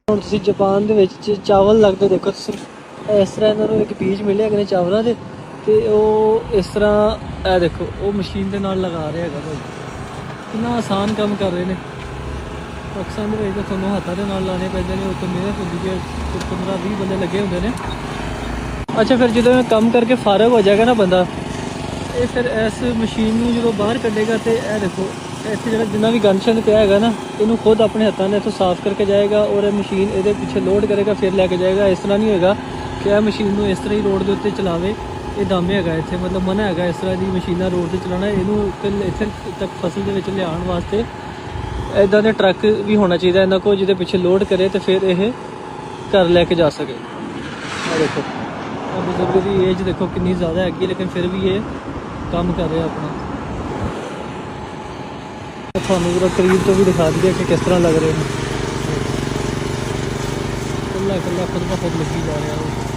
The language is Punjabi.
ਹੁਣ ਤੁਸੀਂ ਜਾਪਾਨ ਦੇ ਵਿੱਚ ਚਾਵਲ ਲੱਗਦੇ ਦੇਖੋ ਤੁਸੀਂ, ਇਸ ਤਰ੍ਹਾਂ ਇਹਨਾਂ ਨੂੰ ਇੱਕ ਬੀਜ ਮਿਲਿਆ ਕਿ ਚਾਵਲਾਂ ਦੇ, ਤੇ ਉਹ ਇਸ ਤਰ੍ਹਾਂ ਇਹ ਦੇਖੋ ਉਹ ਮਸ਼ੀਨ ਦੇ ਨਾਲ ਲਗਾ ਰਿਹਾ ਹੈਗਾ ਭਾਈ। ਕਿੰਨਾ ਆਸਾਨ ਕੰਮ ਕਰ ਰਹੇ ਨੇ। ਪਾਕਿਸਤਾਨ ਦੇ ਵਿੱਚ ਤਾਂ ਤੁਹਾਨੂੰ ਹੱਥਾਂ ਦੇ ਨਾਲ ਲਾਣੇ ਪੈਂਦੇ ਨੇ, ਉੱਥੇ ਮਿਹਨਤ ਹੁੰਦੀ ਹੈ, 15-20 ਬੰਦੇ ਲੱਗੇ ਹੁੰਦੇ ਨੇ। ਅੱਛਾ, ਫਿਰ ਜਦੋਂ ਕੰਮ ਕਰਕੇ ਫਾਰਗ ਹੋ ਜਾਏਗਾ ਨਾ ਬੰਦਾ, ਇਹ ਫਿਰ ਇਸ ਮਸ਼ੀਨ ਨੂੰ ਜਦੋਂ ਬਾਹਰ ਕੱਢੇਗਾ ਤੇ ਇਹ ਦੇਖੋ ਇੱਥੇ ਜਿਹੜਾ ਜਿੰਨਾ ਵੀ ਗੰਦ ਪਿਆ ਹੈਗਾ ਨਾ, ਇਹਨੂੰ ਖੁਦ ਆਪਣੇ ਹੱਥਾਂ ਨਾਲ ਇੱਥੋਂ ਸਾਫ਼ ਕਰਕੇ ਜਾਏਗਾ ਔਰ ਇਹ ਮਸ਼ੀਨ ਇਹਦੇ ਪਿੱਛੇ ਲੋਡ ਕਰੇਗਾ, ਫਿਰ ਲੈ ਕੇ ਜਾਏਗਾ। ਇਸ ਤਰ੍ਹਾਂ ਨਹੀਂ ਹੋਏਗਾ ਕਿ ਇਹ ਮਸ਼ੀਨ ਨੂੰ ਇਸ ਤਰ੍ਹਾਂ ਹੀ ਰੋਡ ਦੇ ਉੱਤੇ ਚਲਾਵੇ। ਇਹ ਦਮ ਹੈਗਾ ਇੱਥੇ, ਮਤਲਬ ਮਨਾ ਹੈਗਾ ਇਸ ਤਰ੍ਹਾਂ ਦੀ ਮਸ਼ੀਨਾਂ ਰੋਡ 'ਤੇ ਚਲਾਉਣਾ। ਇਹਨੂੰ ਇੱਥੇ ਤੱਕ ਫਸਲ ਦੇ ਵਿੱਚ ਲਿਆਉਣ ਵਾਸਤੇ ਇੱਦਾਂ ਦੇ ਟਰੱਕ ਵੀ ਹੋਣਾ ਚਾਹੀਦਾ ਇਹਨਾਂ ਕੋਲ, ਜਿਹਦੇ ਪਿੱਛੇ ਲੋਡ ਕਰੇ ਤੇ ਫਿਰ ਇਹ ਘਰ ਲੈ ਕੇ ਜਾ ਸਕੇ। ਆਹ ਦੇਖੋ ਬਜ਼ੁਰਗ ਦੀ ਏਜ ਦੇਖੋ ਕਿੰਨੀ ਜ਼ਿਆਦਾ ਹੈਗੀ, ਲੇਕਿਨ ਫਿਰ ਵੀ ਇਹ ਕੰਮ ਕਰ ਰਿਹਾ ਆਪਣਾ। ਤੁਹਾਨੂੰ ਜਰਾ ਕਰੀਬ ਤੋਂ ਵੀ ਦਿਖਾ ਦਈਏ ਕਿ ਕਿਸ ਤਰ੍ਹਾਂ ਲੱਗ ਰਹੇ ਨੇ। ਇਕੱਲਾ ਇਕੱਲਾ ਖੁਦ ਬ ਖੁਦ ਲੱਗੀ ਜਾ ਰਿਹਾ ਉਹ।